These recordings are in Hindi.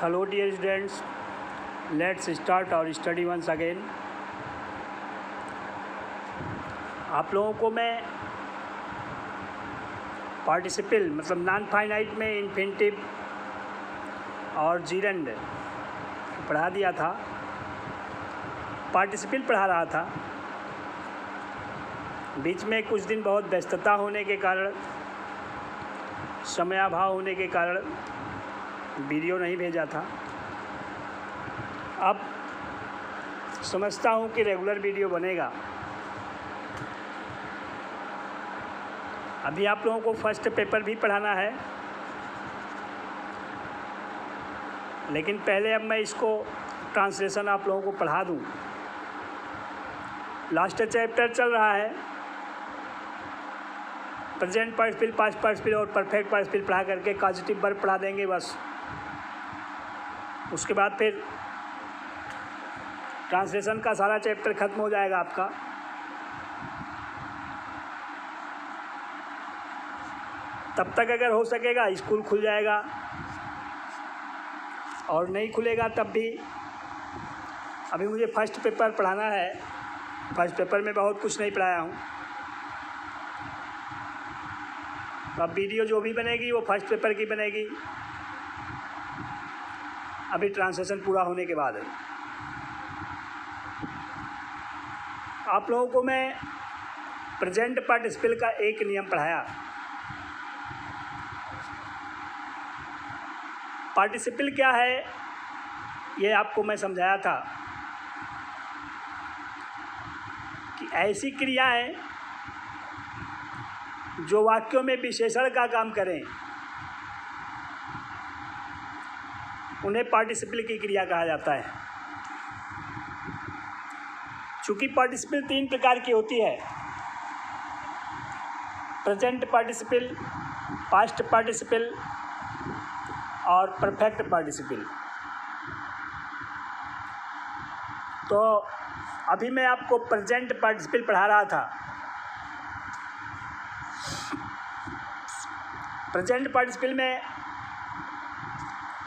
Hello dear students, let's start our study once again. आप लोगों को मैं पार्टिसिपल मतलब नॉन फाइनाइट में इन्फिनिटिव और जीरेंड पढ़ा दिया था। पार्टिसिपल पढ़ा रहा था। बीच में कुछ दिन बहुत व्यस्तता होने के कारण, समयाभाव होने के कारण वीडियो नहीं भेजा था। अब समझता हूँ कि रेगुलर वीडियो बनेगा। अभी आप लोगों को फर्स्ट पेपर भी पढ़ाना है, लेकिन पहले अब मैं इसको ट्रांसलेशन आप लोगों को पढ़ा दूँ। लास्ट चैप्टर चल रहा है, प्रेजेंट पार्टिसिपल, पास्ट पार्टिसिपल और परफेक्ट पार्टिसिपल पढ़ा करके पॉजिटिव वर्ब पढ़ा देंगे बस। उसके बाद फिर ट्रांसलेशन का सारा चैप्टर ख़त्म हो जाएगा आपका। तब तक अगर हो सकेगा स्कूल खुल जाएगा, और नहीं खुलेगा तब भी। अभी मुझे फर्स्ट पेपर पढ़ाना है। फर्स्ट पेपर में बहुत कुछ नहीं पढ़ाया हूँ। तो अब वीडियो जो भी बनेगी वो फर्स्ट पेपर की बनेगी, अभी ट्रांसलेशन पूरा होने के बाद। आप लोगों को मैं प्रेजेंट पार्टिसिपल का एक नियम पढ़ाया। पार्टिसिपल क्या है ये आपको मैं समझाया था कि ऐसी क्रियाएं जो वाक्यों में विशेषण का काम करें उन्हें पार्टिसिपल की क्रिया कहा जाता है। चूँकि पार्टिसिपल 3 प्रकार की होती है: प्रेजेंट पार्टिसिपल, पास्ट पार्टिसिपल और परफेक्ट पार्टिसिपल। तो अभी मैं आपको प्रेजेंट पार्टिसिपल पढ़ा रहा था। प्रेजेंट पार्टिसिपल में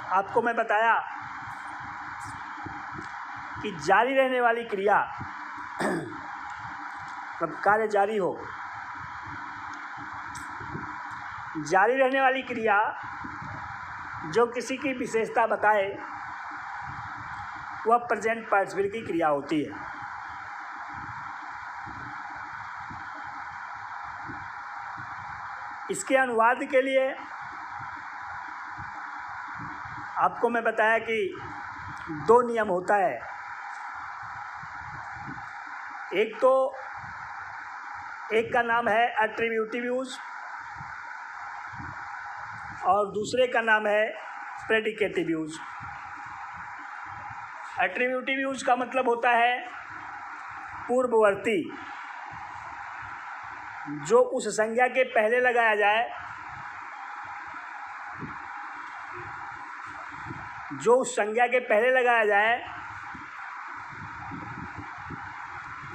आपको मैं बताया कि जारी रहने वाली क्रिया मतलब कार्य जारी हो, जारी रहने वाली क्रिया जो किसी की विशेषता बताए वह प्रेजेंट पार्टिसिपल की क्रिया होती है। इसके अनुवाद के लिए आपको मैं बताया कि 2 नियम होता है। एक का नाम है एट्रीब्यूटिव यूज और दूसरे का नाम है प्रेडिकेटिव यूज। एट्रीब्यूटिव यूज का मतलब होता है पूर्ववर्ती, जो उस संज्ञा के पहले लगाया जाए, जो उस संज्ञा के पहले लगाया जाए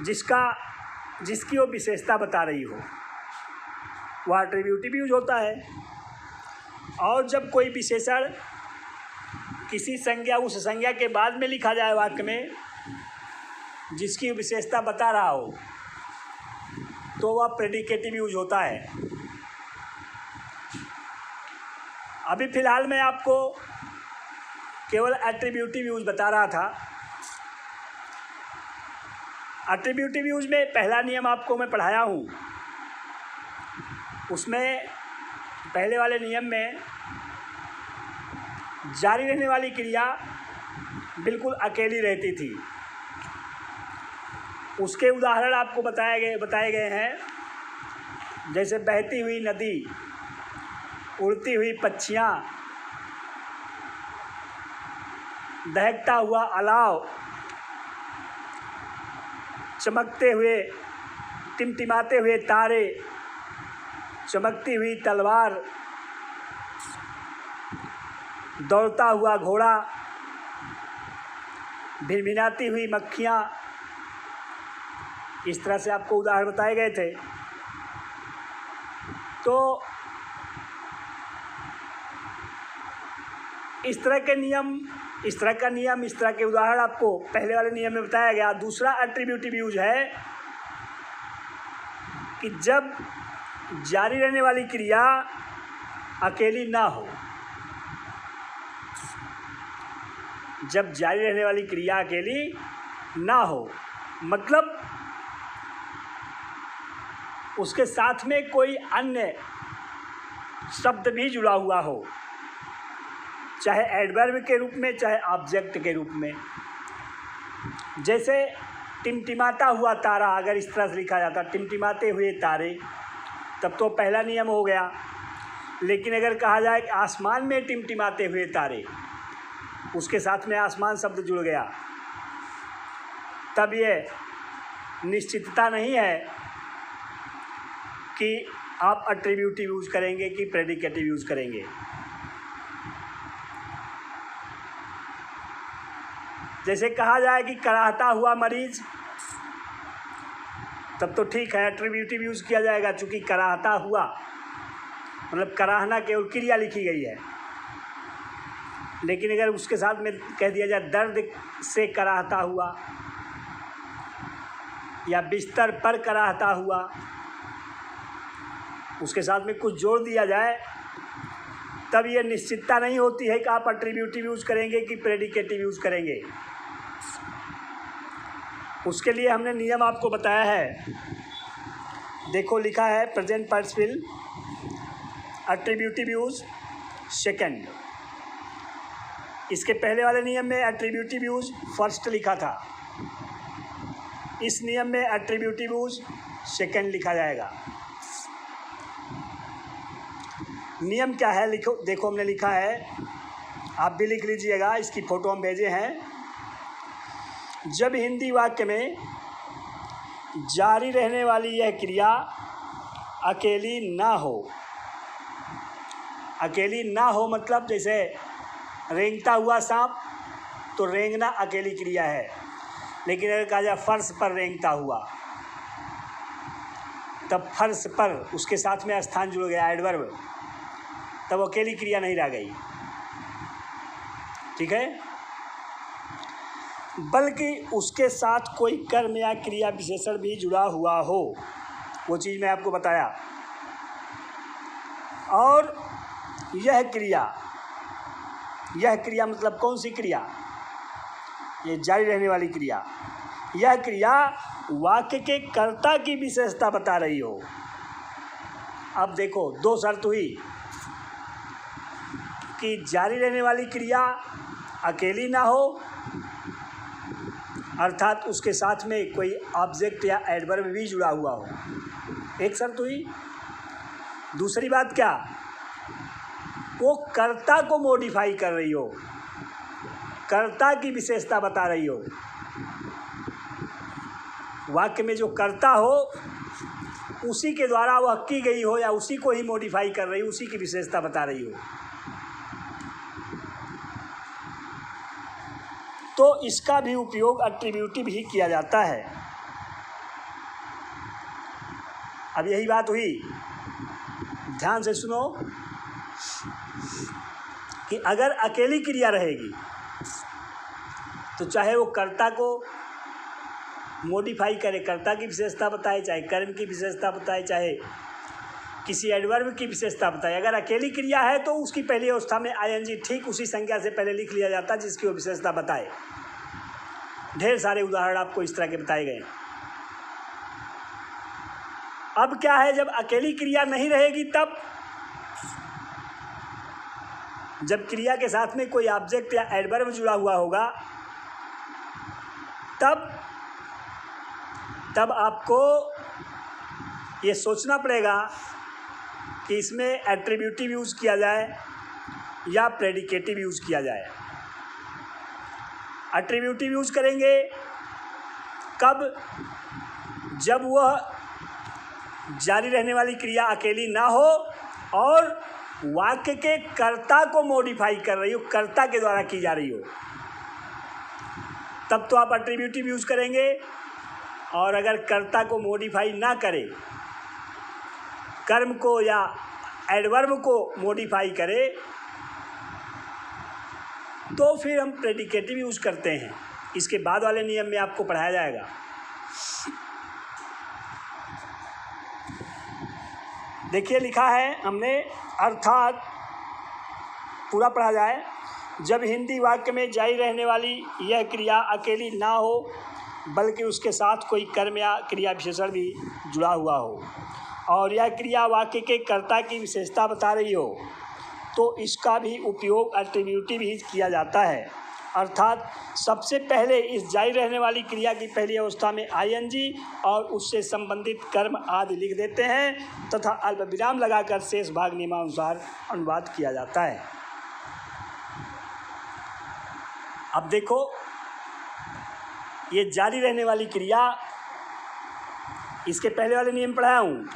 जिसकी वो विशेषता बता रही हो, वह एट्रीब्यूटिव यूज होता है। और जब कोई विशेषण किसी संज्ञा, उस संज्ञा के बाद में लिखा जाए वाक्य में, जिसकी विशेषता बता रहा हो, तो वह प्रेडिकेटिव यूज होता है। अभी फ़िलहाल मैं आपको केवल एट्रीब्यूटिव यूज बता रहा था। एट्रीब्यूटिव यूज में पहला नियम आपको मैं पढ़ाया हूँ। उसमें पहले वाले नियम में जारी रहने वाली क्रिया बिल्कुल अकेली रहती थी। उसके उदाहरण आपको बताए गए हैं, जैसे बहती हुई नदी, उड़ती हुई पक्षियाँ, दहकता हुआ अलाव, चमकते हुए, टिमटिमाते हुए तारे, चमकती हुई तलवार, दौड़ता हुआ घोड़ा, भिनभिनाती हुई मक्खियाँ। इस तरह से आपको उदाहरण बताए गए थे। तो इस तरह के नियम, इस तरह का नियम, इस तरह के उदाहरण आपको पहले वाले नियम में बताया गया। दूसरा एट्रीब्यूटिव यूज है कि जब जारी रहने वाली क्रिया अकेली ना हो, जब जारी रहने वाली क्रिया अकेली ना हो, मतलब उसके साथ में कोई अन्य शब्द भी जुड़ा हुआ हो, चाहे एडवर्ब के रूप में चाहे ऑब्जेक्ट के रूप में। जैसे टिमटिमाता हुआ तारा, अगर इस तरह से लिखा जाता टिमटिमाते हुए तारे, तब तो पहला नियम हो गया। लेकिन अगर कहा जाए कि आसमान में टिमटिमाते हुए तारे, उसके साथ में आसमान शब्द जुड़ गया, तब ये निश्चितता नहीं है कि आप एट्रीब्यूटिव यूज करेंगे कि प्रेडिकेटिव यूज करेंगे। जैसे कहा जाए कि कराहता हुआ मरीज, तब तो ठीक है, एट्रीब्यूटिव यूज किया जाएगा, चूँकि कराहता हुआ मतलब कराहना केवल क्रिया लिखी गई है। लेकिन अगर उसके साथ में कह दिया जाए दर्द से कराहता हुआ या बिस्तर पर कराहता हुआ, उसके साथ में कुछ जोड़ दिया जाए, तब ये निश्चितता नहीं होती है कि आप एट्रीब्यूटिव यूज करेंगे कि प्रेडिकेटिव यूज करेंगे। उसके लिए हमने नियम आपको बताया है। देखो लिखा है present participle attributive use second. इसके पहले वाले नियम में एट्रीब्यूटिव यूज फर्स्ट लिखा था, इस नियम में एट्रीब्यूटिव यूज सेकंड लिखा जाएगा। नियम क्या है लिखो, देखो हमने लिखा है, आप भी लिख लीजिएगा, इसकी फ़ोटो हम भेजे हैं। जब हिंदी वाक्य में जारी रहने वाली यह क्रिया अकेली ना हो, अकेली ना हो मतलब जैसे रेंगता हुआ सांप, तो रेंगना अकेली क्रिया है। लेकिन अगर कहा जाए फर्श पर रेंगता हुआ, तब फर्श पर उसके साथ में स्थान जुड़ गया एडवर्ब, तब अकेली क्रिया नहीं रह गई, ठीक है, बल्कि उसके साथ कोई कर्म या क्रिया विशेषण भी जुड़ा हुआ हो, वो चीज़ मैं आपको बताया। और यह क्रिया मतलब कौन सी क्रिया, ये जारी रहने वाली क्रिया, यह क्रिया वाक्य के कर्ता की विशेषता बता रही हो। अब देखो दो शर्त हुई कि जारी रहने वाली क्रिया अकेली ना हो, अर्थात उसके साथ में कोई ऑब्जेक्ट या एडवर्ब भी जुड़ा हुआ हो, एक शर्त हुई। दूसरी बात क्या, वो कर्ता को मॉडिफाई कर रही हो, कर्ता की विशेषता बता रही हो। वाक्य में जो कर्ता हो उसी के द्वारा वह की गई हो या उसी को ही मॉडिफाई कर रही हो, उसी की विशेषता बता रही हो, तो इसका भी उपयोग एट्रीब्यूटिव ही किया जाता है। अब यही बात हुई, ध्यान से सुनो, कि अगर अकेली क्रिया रहेगी तो चाहे वो कर्ता को मॉडिफाई करे, कर्ता की विशेषता बताए, चाहे कर्म की विशेषता बताए, चाहे किसी एडवर्ब की विशेषता बताए, अगर अकेली क्रिया है तो उसकी पहली अवस्था में आईएनजी ठीक उसी संज्ञा से पहले लिख लिया जाता जिसकी वो विशेषता बताए। ढेर सारे उदाहरण आपको इस तरह के बताए गए। अब क्या है, जब अकेली क्रिया नहीं रहेगी, तब जब क्रिया के साथ में कोई ऑब्जेक्ट या एडवर्ब जुड़ा हुआ होगा, तब आपको ये सोचना पड़ेगा कि इसमें एट्रीब्यूटिव यूज़ किया जाए या प्रेडिकेटिव यूज़ किया जाए। एट्रीब्यूटिव यूज़ करेंगे कब, जब वह जारी रहने वाली क्रिया अकेली ना हो और वाक्य के कर्ता को मॉडिफाई कर रही हो, कर्ता के द्वारा की जा रही हो, तब तो आप एट्रीब्यूटिव यूज़ करेंगे। और अगर कर्ता को मॉडिफाई ना करे, कर्म को या एडवर्ब को मॉडिफाई करे, तो फिर हम प्रेडिकेटिव यूज करते हैं। इसके बाद वाले नियम में आपको पढ़ाया जाएगा। देखिए लिखा है हमने, अर्थात पूरा पढ़ा जाए, जब हिंदी वाक्य में जारी रहने वाली यह क्रिया अकेली ना हो बल्कि उसके साथ कोई कर्म या क्रिया विशेषण भी जुड़ा हुआ हो और यह क्रिया वाक्य के कर्ता की विशेषता बता रही हो तो इसका भी उपयोग एट्रीब्यूटिव ही किया जाता है। अर्थात सबसे पहले इस जारी रहने वाली क्रिया की पहली अवस्था में आईएनजी और उससे संबंधित कर्म आदि लिख देते हैं तथा अल्पविराम लगाकर शेष भाग नियमानुसार अनुवाद किया जाता है। अब देखो, ये जारी रहने वाली क्रिया, इसके पहले वाले नियम पढ़ाया हूँ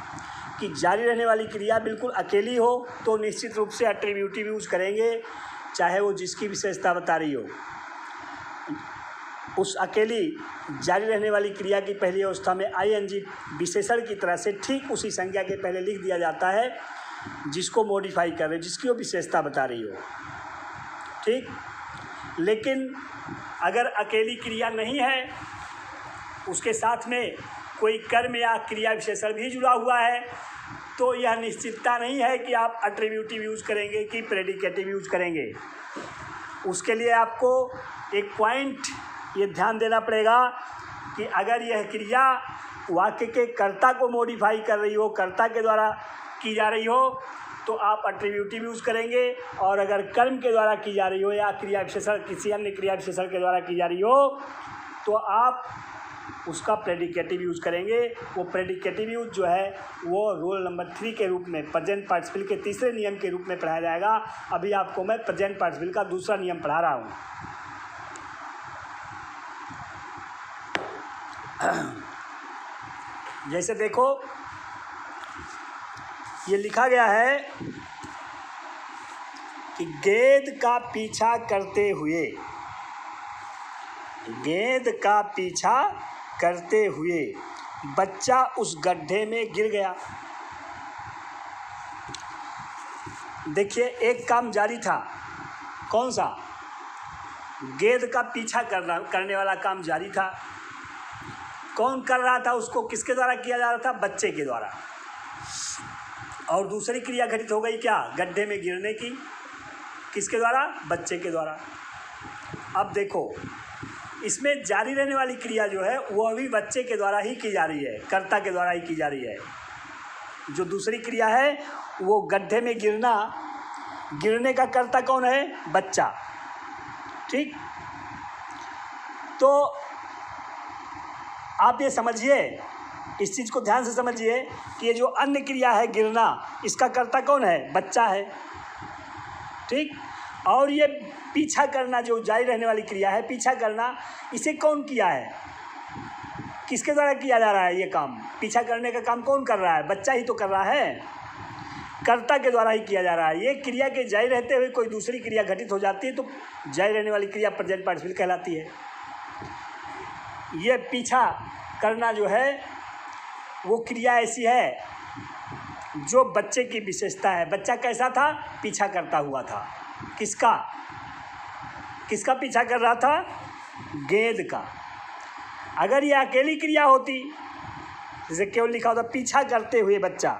कि जारी रहने वाली क्रिया बिल्कुल अकेली हो तो निश्चित रूप से एट्रीब्यूटिव यूज करेंगे, चाहे वो जिसकी विशेषता बता रही हो। उस अकेली जारी रहने वाली क्रिया की पहली अवस्था में आईएनजी विशेषण की तरह से ठीक उसी संज्ञा के पहले लिख दिया जाता है जिसको मॉडिफाई कर रहे, जिसकी वो विशेषता बता रही हो। ठीक, लेकिन अगर अकेली क्रिया नहीं है, उसके साथ में कोई कर्म या क्रिया विशेषण भी जुड़ा हुआ है, तो यह निश्चितता नहीं है कि आप एट्रीब्यूटिव यूज करेंगे कि प्रेडिकेटिव यूज करेंगे। उसके लिए आपको एक पॉइंट ये ध्यान देना पड़ेगा कि अगर यह क्रिया वाक्य के कर्ता को मॉडिफाई कर रही हो, कर्ता के द्वारा की जा रही हो, तो आप एट्रीब्यूटिव यूज करेंगे, और अगर कर्म के द्वारा की जा रही हो या क्रिया विशेषण किसी अन्य क्रिया विशेषण के द्वारा की जा रही हो तो आप उसका प्रेडिकेटिव यूज करेंगे। वो प्रेडिकेटिव यूज जो है वो रूल नंबर 3 के रूप में, प्रेजेंट पार्टिसिपल के तीसरे नियम के रूप में पढ़ाया जाएगा। अभी आपको मैं प्रेजेंट पार्टिसिपल का दूसरा नियम पढ़ा रहा हूँ। जैसे देखो, ये लिखा गया है कि गेंद का पीछा करते हुए, गेंद का पीछा करते हुए बच्चा उस गड्ढे में गिर गया। देखिए, एक काम जारी था, कौन सा? गेंद का पीछा करने वाला काम जारी था। कौन कर रहा था उसको? किसके द्वारा किया जा रहा था? बच्चे के द्वारा। और दूसरी क्रिया घटित हो गई, क्या? गड्ढे में गिरने की। किसके द्वारा? बच्चे के द्वारा। अब देखो, इसमें जारी रहने वाली क्रिया जो है वो अभी बच्चे के द्वारा ही की जा रही है, कर्ता के द्वारा ही की जा रही है। जो दूसरी क्रिया है वो गड्ढे में गिरना, गिरने का कर्ता कौन है? बच्चा। ठीक, तो आप ये समझिए, इस चीज़ को ध्यान से समझिए कि ये जो अन्य क्रिया है गिरना, इसका कर्ता कौन है? बच्चा है। ठीक, और ये पीछा करना जो जारी रहने वाली क्रिया है, पीछा करना, इसे कौन किया है? किसके द्वारा किया जा रहा है ये काम? पीछा करने का काम कौन कर रहा है? बच्चा ही तो कर रहा है, कर्ता के द्वारा ही किया जा रहा है। ये क्रिया के जारी रहते हुए कोई दूसरी क्रिया घटित हो जाती है तो जारी रहने वाली क्रिया प्रेजेंट पार्टिसिपल कहलाती है। ये पीछा करना जो है वो क्रिया ऐसी है जो बच्चे की विशेषता है। बच्चा कैसा था? पीछा करता हुआ था। किसका? किसका पीछा कर रहा था? गेंद का। अगर ये अकेली क्रिया होती, जैसे केवल लिखा होता पीछा करते हुए बच्चा,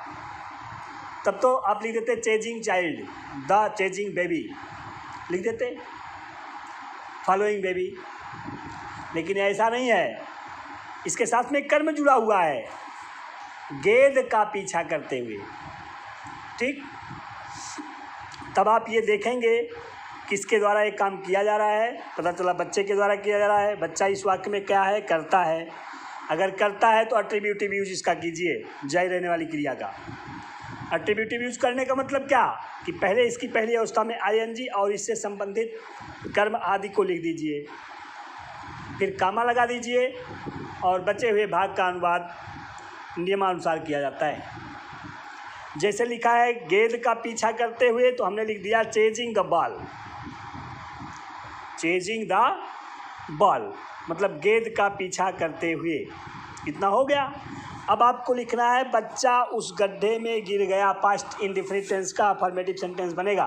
तब तो आप लिख देते chasing child, the chasing baby लिख देते, फॉलोइंग बेबी। लेकिन ऐसा नहीं है, इसके साथ में कर्म जुड़ा हुआ है, गेंद का पीछा करते हुए। ठीक, तब आप ये देखेंगे किसके द्वारा ये काम किया जा रहा है। पता चला बच्चे के द्वारा किया जा रहा है। बच्चा इस वाक्य में क्या है? करता है। अगर करता है तो एट्रीब्यूटिव यूज इसका कीजिए, जारी रहने वाली क्रिया का। एट्रीब्यूटिव यूज करने का मतलब क्या? कि पहले इसकी पहली अवस्था में आईएनजी और इससे संबंधित कर्म आदि को लिख दीजिए, फिर कामा लगा दीजिए और बचे हुए भाग का अनुवाद नियमानुसार किया जाता है। जैसे लिखा है गेंद का पीछा करते हुए, तो हमने लिख दिया chasing the ball. Chasing the ball मतलब गेंद का पीछा करते हुए। इतना हो गया। अब आपको लिखना है बच्चा उस गड्ढे में गिर गया। पास्ट इंडेफिनिट टेंस का अफर्मेटिव सेंटेंस बनेगा।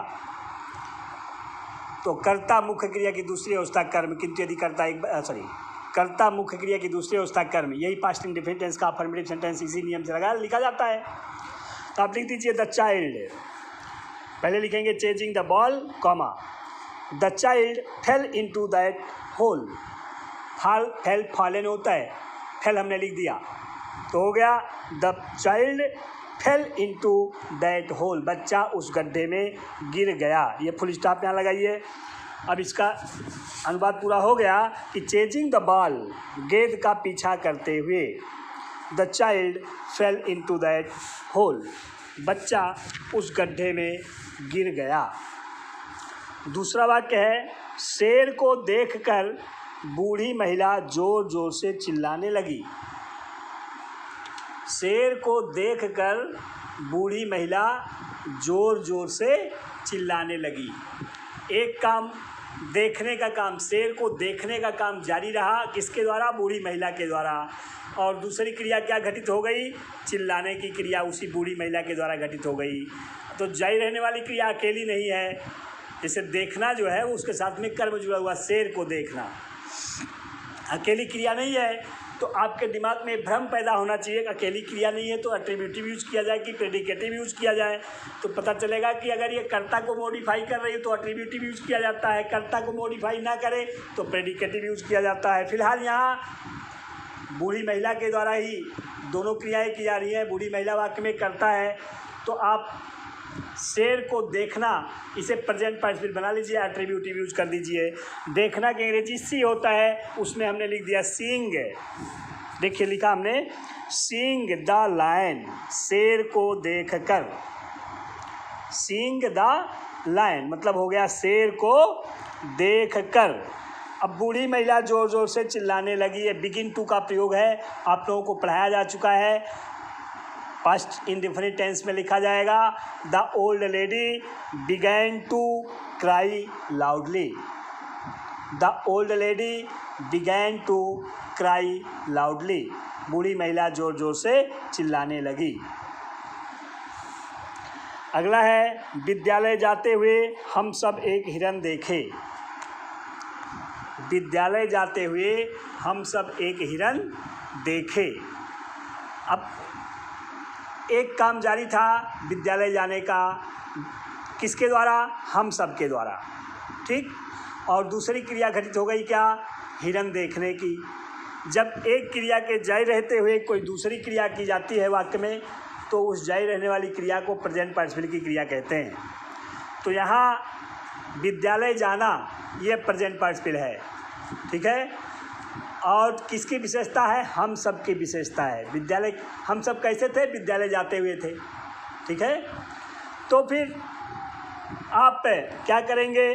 तो तो कर्ता मुख्य क्रिया की दूसरी अवस्था कर्म, किंतु यदि कर्ता मुख्य क्रिया की दूसरी अवस्था कर्म, यही पास्ट इंडेफिनिट टेंस का अफर्मेटिव सेंटेंस इसी नियम से लिखा जाता है। तो आप लिख दीजिए द चाइल्ड, पहले लिखेंगे chasing the ball, comma the child fell into that hole. Fell fallen होता है, फेल हमने लिख दिया तो हो गया the child fell into that hole, बच्चा उस गड्ढे में गिर गया। ये फुल स्टॉप यहाँ लगाइए। अब इसका अनुवाद पूरा हो गया कि चेजिंग द बॉल, गेंद का पीछा करते हुए, the child fell into that hole, बच्चा उस गड्ढे में गिर गया। दूसरा वाक्य है शेर को देखकर बूढ़ी महिला जोर जोर से चिल्लाने लगी। शेर को देखकर बूढ़ी महिला जोर जोर से चिल्लाने लगी। एक काम देखने का काम, शेर को देखने का काम जारी रहा, किसके द्वारा? बूढ़ी महिला के द्वारा। और दूसरी क्रिया क्या घटित हो गई? चिल्लाने की क्रिया उसी बूढ़ी महिला के द्वारा घटित हो गई। तो जारी रहने वाली क्रिया अकेली नहीं है, जैसे देखना जो है उसके साथ में कर्म जुड़ा हुआ, शेर को देखना अकेली क्रिया नहीं है। तो आपके दिमाग में भ्रम पैदा होना चाहिए कि अकेली क्रिया नहीं है तो एट्रीब्यूटिव यूज किया जाए कि प्रेडिकेटिव यूज किया जाए, तो पता चलेगा कि अगर ये कर्ता को मॉडिफाई कर रही है तो एट्रीब्यूटिव यूज किया जाता है, कर्ता को मॉडिफाई ना करे तो प्रेडिकेटिव यूज किया जाता है। फिलहाल यहाँ बूढ़ी महिला के द्वारा ही दोनों क्रियाएँ की जा रही हैं, बूढ़ी महिला वाक्य में करता है। तो आप शेर को देखना, इसे प्रेजेंट पार्टिसिपल बना लीजिए, एट्रीब्यूटिव यूज कर दीजिए। देखना की अंग्रेजी सी होता है, उसमें हमने लिख दिया सीइंग। देखिए लिखा हमने सीइंग द लायन, शेर को देखकर। सीइंग द लायन मतलब हो गया शेर को देखकर। अब बूढ़ी महिला जोर जोर से चिल्लाने लगी, ये बिगिन टू का प्रयोग है, आप लोगों को पढ़ाया जा चुका है। पास्ट इंडेफिनिट टेंस में लिखा जाएगा the old lady began to cry loudly. The old lady began to cry loudly, बूढ़ी महिला जोर जोर से चिल्लाने लगी। अगला है विद्यालय जाते हुए हम सब एक हिरन देखे। विद्यालय जाते हुए हम सब एक हिरन देखे। अब एक काम जारी था विद्यालय जाने का, किसके द्वारा? हम सब के द्वारा, ठीक। और दूसरी क्रिया घटित हो गई क्या? हिरन देखने की। जब एक क्रिया के जारी रहते हुए कोई दूसरी क्रिया की जाती है वाक्य में, तो उस जारी रहने वाली क्रिया को प्रेजेंट पार्टिसिपल की क्रिया कहते हैं। तो यहाँ विद्यालय जाना ये प्रेजेंट पार्टिसिपल है, ठीक है। और किसकी विशेषता है? हम सब की विशेषता है। विद्यालय हम सब कैसे थे? विद्यालय जाते हुए थे, ठीक है। तो फिर आप क्या करेंगे?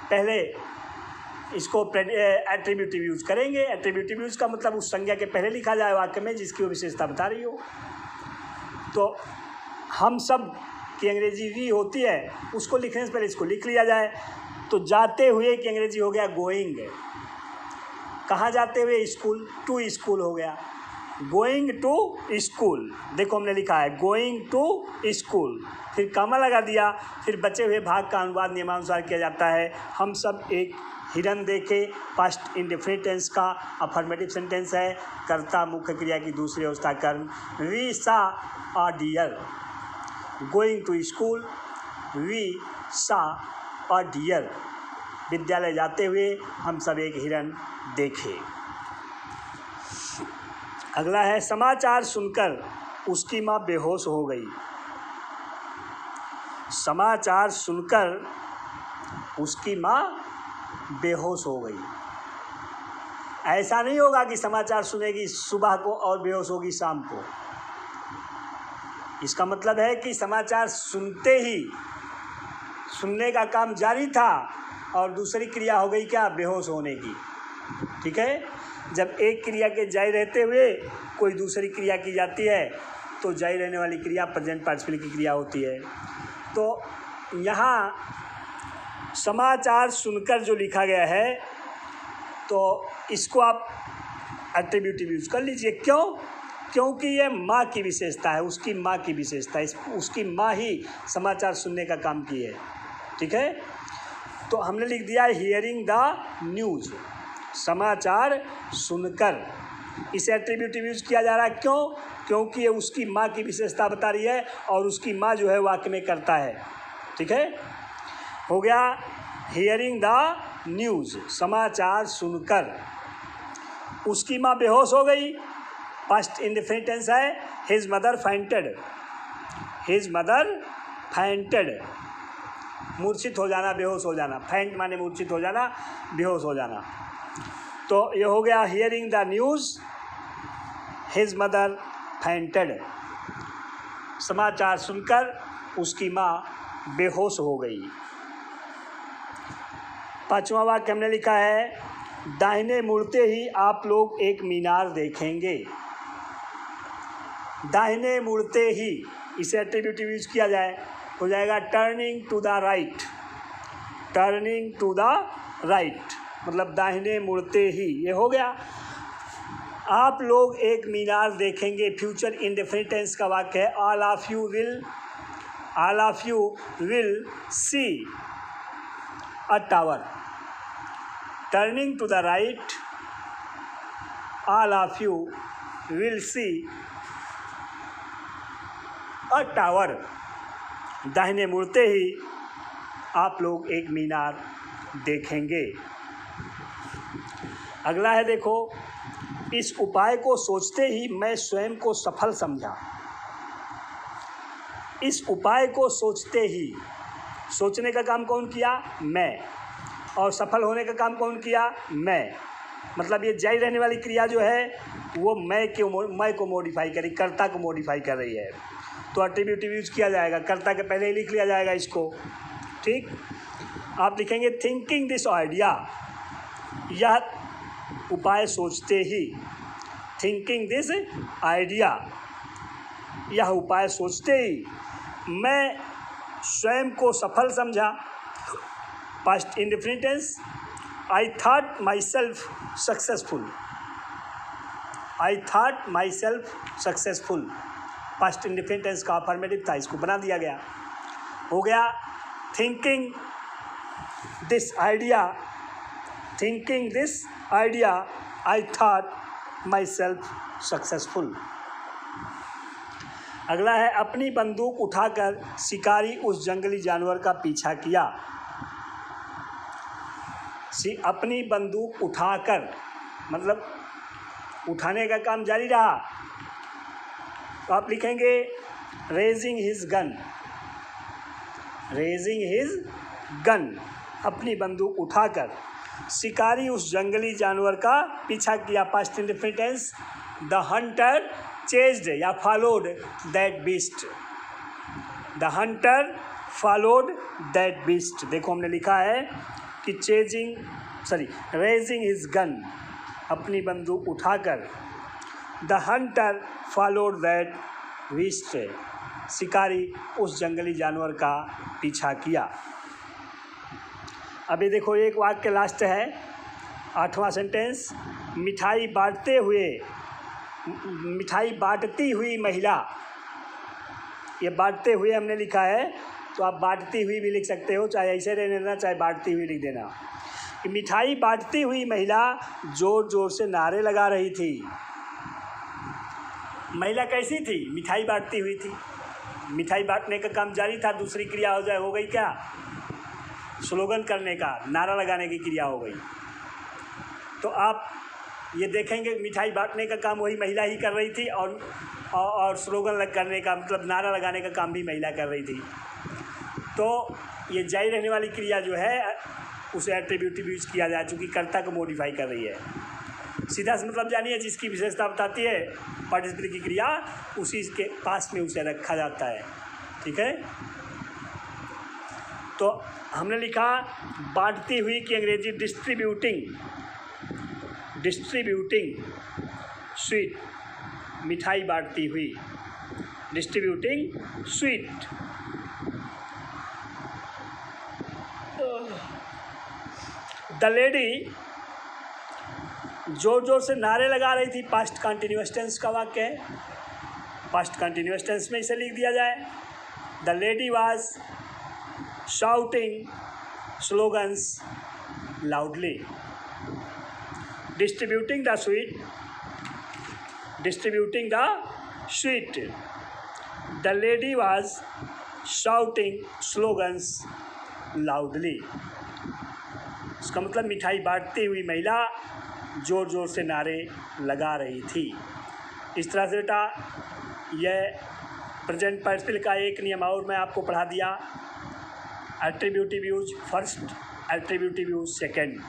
पहले इसको एट्रीब्यूटिव यूज करेंगे। एट्रीब्यूटिव यूज का मतलब उस संज्ञा के पहले लिखा जाए वाक्य में जिसकी वो विशेषता बता रही हो। तो हम सब की अंग्रेजी वी होती है, उसको लिखने से पहले इसको लिख लिया जाए। तो जाते हुए की अंग्रेजी हो गया गोइंग। कहाँ जाते हुए? स्कूल, टू स्कूल हो गया। गोइंग टू स्कूल, देखो हमने लिखा है गोइंग टू स्कूल, फिर कॉमा लगा दिया, फिर बचे हुए भाग का अनुवाद नियमानुसार किया जाता है। हम सब एक हिरन देखे, पास्ट इंडेफिनिट टेंस का अफर्मेटिव सेंटेंस है, कर्ता मुख्य क्रिया की दूसरी अवस्था कर्म। We saw a deer, going to school, we saw a dear, विद्यालय जाते हुए हम सब एक हिरन देखे। अगला है समाचार सुनकर उसकी माँ बेहोश हो गई। समाचार सुनकर उसकी माँ बेहोश हो गई। ऐसा नहीं होगा कि समाचार सुनेगी सुबह को और बेहोश होगी शाम को। इसका मतलब है कि समाचार सुनते ही, सुनने का काम जारी था और दूसरी क्रिया हो गई क्या? बेहोश होने की, ठीक है। जब एक क्रिया के जारी रहते हुए कोई दूसरी क्रिया की जाती है तो जारी रहने वाली क्रिया प्रेजेंट पार्टिसिपल की क्रिया होती है। तो यहाँ समाचार सुनकर जो लिखा गया है तो इसको आप एट्रीब्यूटिव यूज कर लीजिए। क्यों? क्योंकि ये माँ की विशेषता है, उसकी माँ की विशेषता है, उसकी माँ ही समाचार सुनने का काम की है, ठीक है। तो हमने लिख दिया हियरिंग द न्यूज़, समाचार सुनकर। इसे एट्रीब्यूटिव यूज किया जा रहा है, क्यों? क्योंकि ये उसकी माँ की विशेषता बता रही है और उसकी माँ जो है वाक्य में करता है। ठीक है, हो गया हियरिंग द न्यूज़, समाचार सुनकर। उसकी माँ बेहोश हो गई, पास्ट इंडेफिनिट टेंस है, his mother fainted, his mother fainted, मूर्छित हो जाना, बेहोश हो जाना। फैंट माने मूर्छित हो जाना, बेहोश हो जाना। तो ये हो गया hearing the news, his mother fainted, समाचार सुनकर उसकी माँ बेहोश हो गई। पांचवा वाक्य हमने लिखा है, दाहिने मुड़ते ही आप लोग एक मीनार देखेंगे। दाहिने मुड़ते ही, इसे एट्रीब्यूटिव यूज किया जाए, हो जाएगा turning to the right, turning to the right, मतलब दाहिने मुड़ते ही। ये हो गया। आप लोग एक मीनार देखेंगे, फ्यूचर इंडेफिनिट टेंस का वाक्य है। All of you will see a tower, turning to the right, all of you will see a tower, दाहिने मुड़ते ही आप लोग एक मीनार देखेंगे। अगला है, देखो, इस उपाय को सोचते ही मैं स्वयं को सफल समझा। इस उपाय को सोचते ही, सोचने का काम कौन किया? मैं। और सफल होने का काम कौन किया? मैं। मतलब ये जारी रहने वाली क्रिया जो है वो मैं को मॉडिफाई करी, कर्ता को मॉडिफाई कर रही है। तो एट्रीब्यूटिव यूज किया जाएगा, कर्ता के पहले ही लिख लिया जाएगा इसको। ठीक, आप लिखेंगे थिंकिंग दिस आइडिया, यह उपाय सोचते ही, थिंकिंग दिस आइडिया, यह उपाय सोचते ही मैं स्वयं को सफल समझा। Past indefinite tense, I thought myself successful, I thought myself successful, past indefinite tense का अफर्मेटिव था, इसको बना दिया गया। हो गया thinking this idea, thinking this idea I thought myself successful. अगला है, अपनी बंदूक उठाकर शिकारी उस जंगली जानवर का पीछा किया। अपनी बंदूक उठाकर मतलब उठाने का काम जारी रहा, तो आप लिखेंगे raising his gun, raising his gun, अपनी बंदूक उठाकर शिकारी उस जंगली जानवर का पीछा किया। Past indefinite tense, the hunter chased या followed that beast, the hunter followed that beast. देखो हमने लिखा है कि रेजिंग हिज गन, अपनी बंदूक उठाकर, the hunter followed that beast, शिकारी उस जंगली जानवर का पीछा किया। अभी देखो एक वाक्य लास्ट है, 8वां सेंटेंस, मिठाई बांटती हुई महिला। ये बांटते हुए हमने लिखा है, तो आप बांटती हुई भी लिख सकते हो, चाहे ऐसे रहने देना, चाहे बांटती हुई लिख देना। कि मिठाई बांटती हुई महिला जोर जोर से नारे लगा रही थी। महिला कैसी थी? मिठाई बांटती हुई थी, मिठाई बांटने का काम जारी था, दूसरी क्रिया हो गई क्या? स्लोगन करने का, नारा लगाने की क्रिया हो गई। तो आप ये देखेंगे मिठाई बांटने का काम वही महिला ही कर रही थी और स्लोगन करने का मतलब नारा लगाने का काम भी महिला कर रही थी। तो ये जारी रहने वाली क्रिया जो है उसे एट्रीब्यूटिव यूज किया जाए, चूँकि कर्ता को मॉडिफाई कर रही है। सीधा से मतलब जानिए, जिसकी विशेषता बताती है पार्टिसिपल की क्रिया, उसी के पास में उसे रखा जाता है। ठीक है, तो हमने लिखा बांटती हुई की अंग्रेजी डिस्ट्रीब्यूटिंग स्वीट, मिठाई बांटती हुई, डिस्ट्रीब्यूटिंग स्वीट। द लेडी जोर जोर से नारे लगा रही थी, पास्ट कंटिन्यूअस टेंस का वाक्य है, पास्ट कंटिन्यूअस टेंस में इसे लिख दिया जाए। The lady was shouting slogans loudly. Distributing the sweet. The lady was shouting slogans loudly. इसका मतलब मिठाई बांटती हुई महिला ज़ोर ज़ोर से नारे लगा रही थी। इस तरह से बेटा यह प्रेजेंट पार्टिसिपल का एक नियम और मैं आपको पढ़ा दिया। Attributive use first, attributive use second.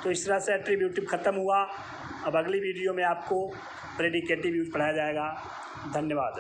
तो इस तरह से एट्रीब्यूटिव ख़त्म हुआ। अब अगली वीडियो में आपको प्रेडिकेटिव यूज पढ़ाया जाएगा। धन्यवाद।